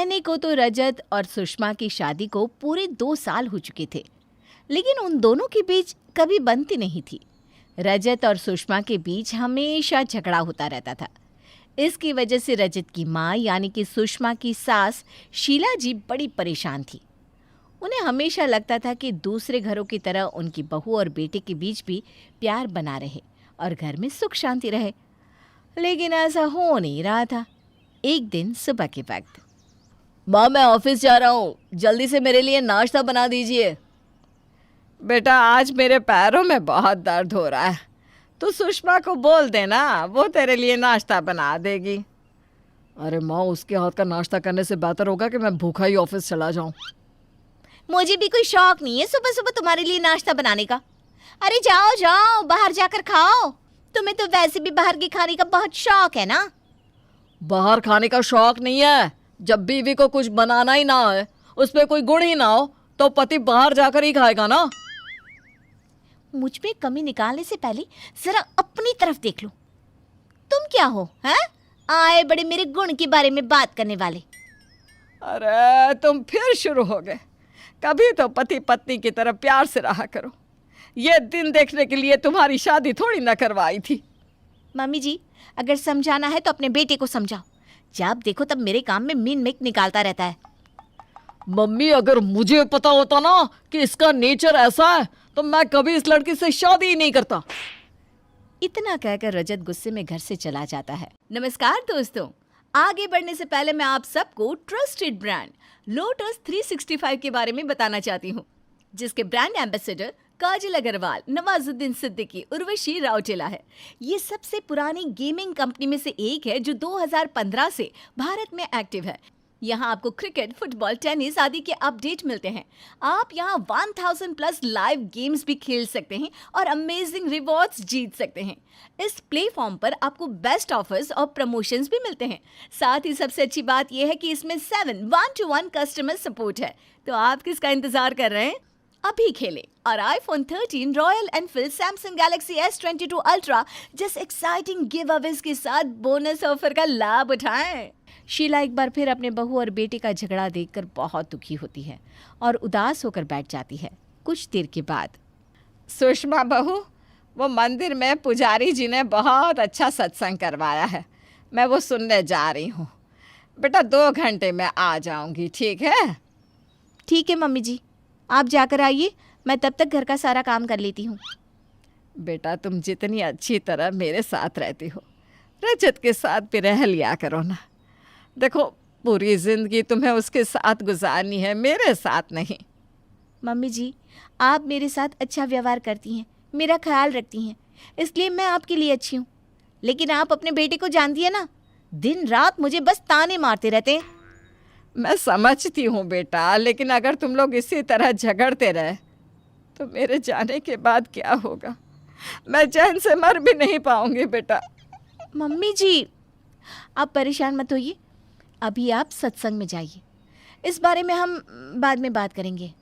कहने को तो रजत और सुषमा की शादी को पूरे 2 साल हो चुके थे, लेकिन उन दोनों के बीच कभी बनती नहीं थी। रजत और सुषमा के बीच हमेशा झगड़ा होता रहता था। इसकी वजह से रजत की माँ यानी कि सुषमा की सास शीला जी बड़ी परेशान थी। उन्हें हमेशा लगता था कि दूसरे घरों की तरह उनकी बहू और बेटे के बीच भी प्यार बना रहे और घर में सुख शांति रहे, लेकिन ऐसा हो नहीं रहा था। एक दिन सुबह के वक्त, माँ मैं ऑफिस जा रहा हूँ, जल्दी से मेरे लिए नाश्ता बना दीजिए। बेटा आज मेरे पैरों में बहुत दर्द हो रहा है, तो सुषमा को बोल देना, वो तेरे लिए नाश्ता बना देगी। अरे माँ, उसके हाथ का नाश्ता करने से बेहतर होगा कि मैं भूखा ही ऑफिस चला जाऊँ। मुझे भी कोई शौक नहीं है सुबह सुबह तुम्हारे लिए नाश्ता बनाने का। अरे जाओ जाओ, बाहर जाकर खाओ। तुम्हें तो वैसे भी बाहर के खाने का बहुत शौक है ना। बाहर खाने का शौक नहीं है। जब बीवी को कुछ बनाना ही ना है, उस पर कोई गुण ही ना हो, तो पति बाहर जाकर ही खाएगा ना। मुझ में कमी निकालने से पहले जरा अपनी तरफ देख लो। तुम क्या हो, हैं? आए बड़े मेरे गुण के बारे में बात करने वाले। अरे तुम फिर शुरू हो गए। कभी तो पति पत्नी की तरह प्यार से रहा करो। ये दिन देखने के लिए तुम्हारी शादी थोड़ी ना करवाई थी। मम्मी जी, अगर समझाना है तो अपने बेटे को समझाओ। जब देखो तब मेरे काम में मीन मेक निकालता रहता है। मम्मी, अगर मुझे पता होता ना कि इसका नेचर ऐसा है, तो मैं कभी इस लड़की से शादी ही नहीं करता। इतना कहकर रजत गुस्से में घर से चला जाता है। नमस्कार दोस्तों, आगे बढ़ने से पहले मैं आप सबको ट्रस्टेड ब्रांड लोटस 365 के बारे में बताना चाहती हूँ, जिसके ब्रांड एम्बेसडर काजल अग्रवाल, नवाजुद्दीन सिद्दीकी, उर्वशी राउटेला है। ये सबसे पुरानी गेमिंग कंपनी में से एक है जो 2015 से भारत में एक्टिव है। यहाँ आपको क्रिकेट, फुटबॉल, टेनिस आदि के अपडेट मिलते हैं। आप यहाँ 1000 प्लस लाइव गेम्स भी खेल सकते हैं और अमेजिंग रिवॉर्ड्स जीत सकते हैं। इस प्लेटफॉर्म पर आपको बेस्ट ऑफर्स और प्रमोशंस भी मिलते हैं। साथ ही सबसे अच्छी बात यह है कि इसमें 7 1-to-1 कस्टमर सपोर्ट है। तो आप किसका इंतजार कर रहे हैं? अभी खेलें और iPhone 13, royal Enfield, Samsung Galaxy S22 ultra जैसे एक्साइटिंग गिव अवेज के साथ बोनस ऑफर का लाभ उठाएं। शीला एक बार फिर अपने बहू और बेटे का झगड़ा देखकर बहुत दुखी होती है और उदास होकर बैठ जाती है। कुछ देर के बाद, सुषमा बहू, वो मंदिर में पुजारी जी ने बहुत अच्छा सत्संग करवाया है, मैं वो सुनने जा रही हूँ। बेटा 2 घंटे में आ जाऊँगी, ठीक है? ठीक है मम्मी जी, आप जाकर आइए, मैं तब तक घर का सारा काम कर लेती हूँ। बेटा तुम जितनी अच्छी तरह मेरे साथ रहती हो, रजत के साथ भी रह लिया करो ना। देखो पूरी जिंदगी तुम्हें उसके साथ गुजारनी है, मेरे साथ नहीं। मम्मी जी, आप मेरे साथ अच्छा व्यवहार करती हैं, मेरा ख्याल रखती हैं, इसलिए मैं आपके लिए अच्छी हूँ। लेकिन आप अपने बेटे को जानती है ना, दिन रात मुझे बस ताने मारते रहते हैं। मैं समझती हूँ बेटा, लेकिन अगर तुम लोग इसी तरह झगड़ते रहे तो मेरे जाने के बाद क्या होगा? मैं चैन से मर भी नहीं पाऊंगी बेटा। मम्मी जी, आप परेशान मत होइए, अभी आप सत्संग में जाइए, इस बारे में हम बाद में बात करेंगे।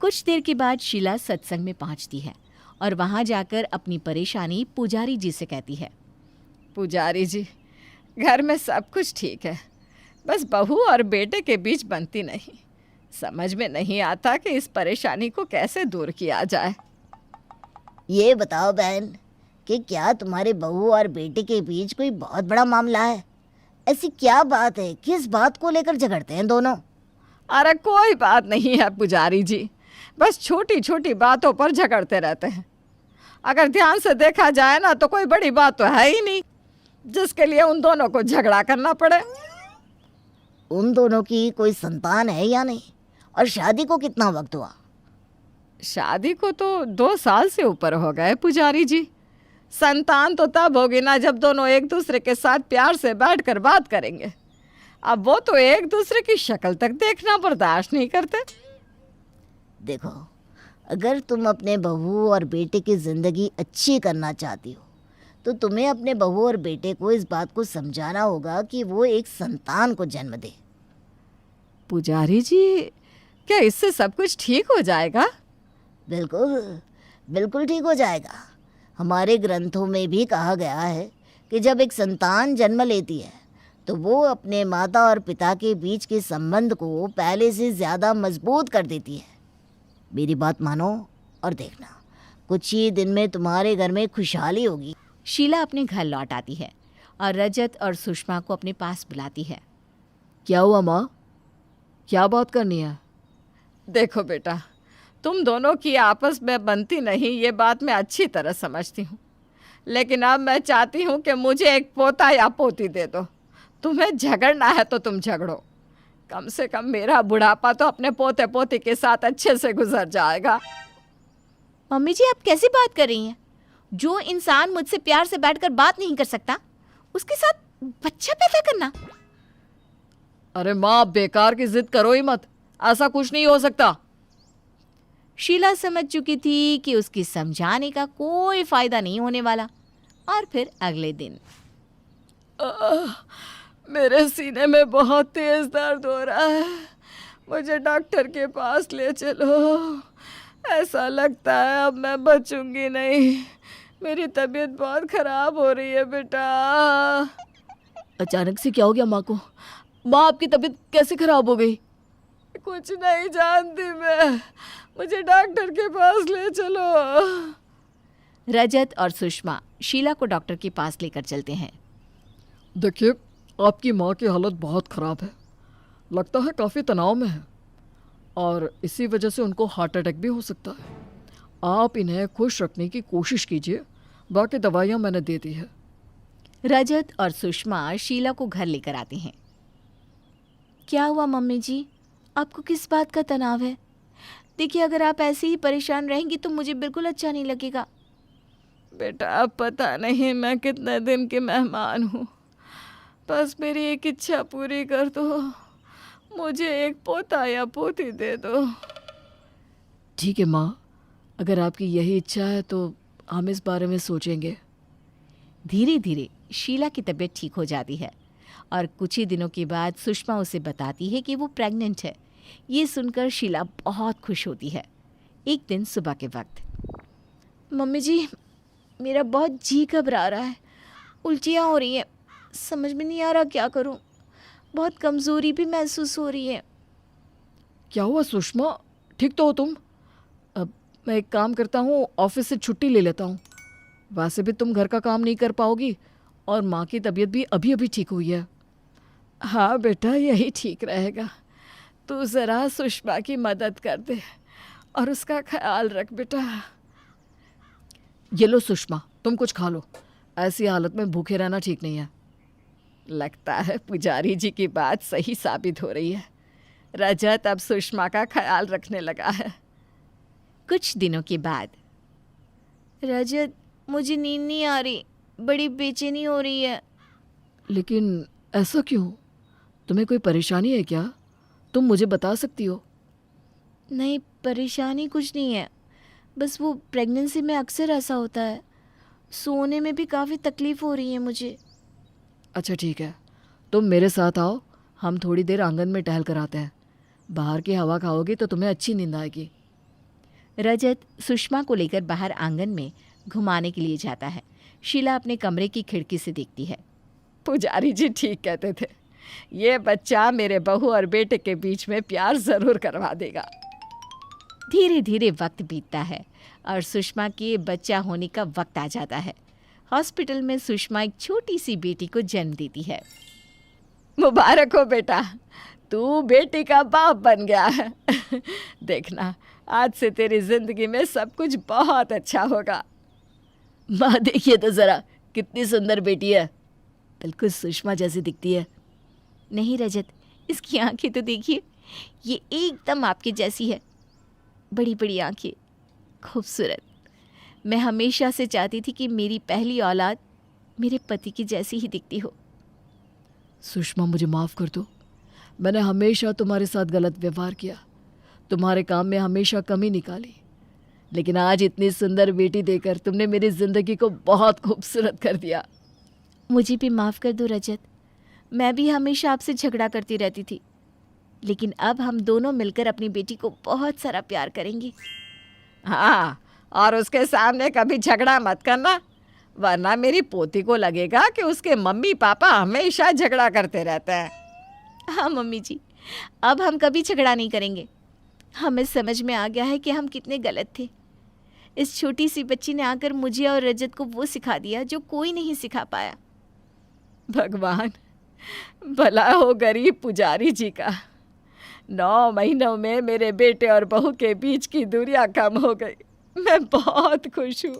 कुछ देर के बाद शीला सत्संग में पहुंचती है और वहां जाकर अपनी परेशानी पुजारी जी से कहती है। पुजारी जी, घर में सब कुछ ठीक है, बस बहू और बेटे के बीच बनती नहीं। समझ में नहीं आता कि इस परेशानी को कैसे दूर किया जाए। ये बताओ बहन कि क्या तुम्हारे बहू और बेटे के बीच कोई बहुत बड़ा मामला है? ऐसी क्या बात है, किस बात को लेकर झगड़ते हैं दोनों? अरे कोई बात नहीं है पुजारी जी, बस छोटी छोटी बातों पर झगड़ते रहते हैं। अगर ध्यान से देखा जाए ना तो कोई बड़ी बात तो है ही नहीं जिसके लिए उन दोनों को झगड़ा करना पड़े। उन दोनों की कोई संतान है या नहीं? और शादी को कितना वक्त हुआ? शादी को तो 2 साल से ऊपर हो गए पुजारी जी। संतान तो तब होगी ना जब दोनों एक दूसरे के साथ प्यार से बैठकर बात करेंगे। अब वो तो एक दूसरे की शक्ल तक देखना बर्दाश्त नहीं करते। देखो, अगर तुम अपने बहू और बेटे की ज़िंदगी अच्छी करना चाहती हो तो तुम्हें अपने बहू और बेटे को इस बात को समझाना होगा कि वो एक संतान को जन्म दे। पुजारी जी, क्या इससे सब कुछ ठीक हो जाएगा? बिल्कुल बिल्कुल ठीक हो जाएगा। हमारे ग्रंथों में भी कहा गया है कि जब एक संतान जन्म लेती है तो वो अपने माता और पिता के बीच के संबंध को पहले से ज़्यादा मजबूत कर देती है। मेरी बात मानो और देखना, कुछ ही दिन में तुम्हारे घर में खुशहाली होगी। शीला अपने घर लौट आती है और रजत और सुषमा को अपने पास बुलाती है। क्या हुआ माँ, क्या बात करनी है? देखो बेटा, तुम दोनों की आपस में बनती नहीं, ये बात मैं अच्छी तरह समझती हूँ, लेकिन अब मैं चाहती हूँ कि मुझे एक पोता या पोती दे दो। तुम्हें झगड़ना है तो तुम झगड़ो, कम से कम मेरा बुढ़ापा तो अपने पोते पोती के साथ अच्छे से गुजर जाएगा। मम्मी जी, आप कैसी बात कर रही हैं? जो इंसान मुझसे प्यार से बैठकर बात नहीं कर सकता, उसके साथ बच्चा पैदा करना? अरे माँ, बेकार की जिद करो ही मत, ऐसा कुछ नहीं हो सकता। शीला समझ चुकी थी कि उसकी समझाने का कोई फायदा नहीं होने वाला। और फिर अगले दिन मेरे सीने में बहुत तेज दर्द हो रहा है, मुझे डॉक्टर के पास ले चलो। ऐसा लगता है अब मैं बचूंगी नहीं, मेरी तबीयत बहुत खराब हो रही है बेटा। अचानक से क्या हो गया माँ को? माँ, आपकी तबीयत कैसे खराब हो गई? कुछ नहीं जानती मैं, मुझे डॉक्टर के पास ले चलो। रजत और सुषमा शीला को डॉक्टर के पास लेकर चलते हैं। देखिए, आपकी माँ की हालत बहुत ख़राब है, लगता है काफ़ी तनाव में है और इसी वजह से उनको हार्ट अटैक भी हो सकता है। आप इन्हें खुश रखने की कोशिश कीजिए, बाकी दवाइयाँ मैंने दे दी है। रजत और सुषमा शीला को घर लेकर आते हैं। क्या हुआ मम्मी जी, आपको किस बात का तनाव है? देखिए, अगर आप ऐसे ही परेशान रहेंगी तो मुझे बिल्कुल अच्छा नहीं लगेगा। बेटा, अब पता नहीं मैं कितने दिन की मेहमान हूँ, बस मेरी एक इच्छा पूरी कर दो, मुझे एक पोता या पोती दे दो। ठीक है माँ, अगर आपकी यही इच्छा है तो हम इस बारे में सोचेंगे। धीरे धीरे शीला की तबीयत ठीक हो जाती है और कुछ ही दिनों के बाद सुषमा उसे बताती है कि वो प्रेग्नेंट है। ये सुनकर शीला बहुत खुश होती है। एक दिन सुबह के वक्त, मम्मी जी, मेरा बहुत जी घबरा रहा है, उल्टियाँ हो रही हैं, समझ में नहीं आ रहा क्या करूं, बहुत कमज़ोरी भी महसूस हो रही है। क्या हुआ सुषमा, ठीक तो हो तुम? अब मैं एक काम करता हूँ, ऑफिस से छुट्टी ले लेता हूँ। वैसे भी तुम घर का काम नहीं कर पाओगी और माँ की तबीयत भी अभी अभी ठीक हुई है। हाँ बेटा, यही ठीक रहेगा। तू ज़रा सुषमा की मदद कर दे और उसका ख्याल रख बेटा। ये लो सुषमा, तुम कुछ खा लो, ऐसी हालत में भूखे रहना ठीक नहीं है। लगता है पुजारी जी की बात सही साबित हो रही है, रजत अब सुषमा का ख्याल रखने लगा है। कुछ दिनों के बाद, रजत, मुझे नींद नहीं आ रही, बड़ी बेचैनी हो रही है। लेकिन ऐसा क्यों? तुम्हें कोई परेशानी है क्या? तुम मुझे बता सकती हो। नहीं, परेशानी कुछ नहीं है, बस वो प्रेगनेंसी में अक्सर ऐसा होता है, सोने में भी काफ़ी तकलीफ़ हो रही है मुझे। अच्छा ठीक है, तुम मेरे साथ आओ, हम थोड़ी देर आंगन में टहल कर आते हैं। बाहर की हवा खाओगी तो तुम्हें अच्छी नींद आएगी। रजत सुषमा को लेकर बाहर आंगन में घुमाने के लिए जाता है। शीला अपने कमरे की खिड़की से देखती है। पुजारी जी ठीक कहते थे, ये बच्चा मेरे बहू और बेटे के बीच में प्यार ज़रूर करवा देगा। धीरे धीरे वक्त बीतता है और सुषमा के बच्चा होने का वक्त आ जाता है। हॉस्पिटल में सुषमा एक छोटी सी बेटी को जन्म देती है। मुबारक हो बेटा, तू बेटी का बाप बन गया है। देखना, आज से तेरी जिंदगी में सब कुछ बहुत अच्छा होगा। माँ देखिए तो ज़रा, कितनी सुंदर बेटी है, बिल्कुल सुषमा जैसी दिखती है। नहीं रजत, इसकी आंखें तो देखिए, ये एकदम आपके जैसी है, बड़ी बड़ी आंखें, खूबसूरत। मैं हमेशा से चाहती थी कि मेरी पहली औलाद मेरे पति की जैसी ही दिखती हो। सुषमा, मुझे माफ़ कर दो, मैंने हमेशा तुम्हारे साथ गलत व्यवहार किया, तुम्हारे काम में हमेशा कमी निकाली, लेकिन आज इतनी सुंदर बेटी देकर तुमने मेरी ज़िंदगी को बहुत खूबसूरत कर दिया। मुझे भी माफ़ कर दो रजत, मैं भी हमेशा आपसे झगड़ा करती रहती थी, लेकिन अब हम दोनों मिलकर अपनी बेटी को बहुत सारा प्यार करेंगे। हाँ, और उसके सामने कभी झगड़ा मत करना, वरना मेरी पोती को लगेगा कि उसके मम्मी पापा हमेशा झगड़ा करते रहते हैं। हाँ मम्मी जी, अब हम कभी झगड़ा नहीं करेंगे। हमें समझ में आ गया है कि हम कितने गलत थे। इस छोटी सी बच्ची ने आकर मुझे और रजत को वो सिखा दिया जो कोई नहीं सिखा पाया। भगवान भला हो गरीब पुजारी जी का। 9 महीनों में मेरे बेटे और बहू के बीच की दूरियां कम हो गई। मैं बहुत खुश हूँ।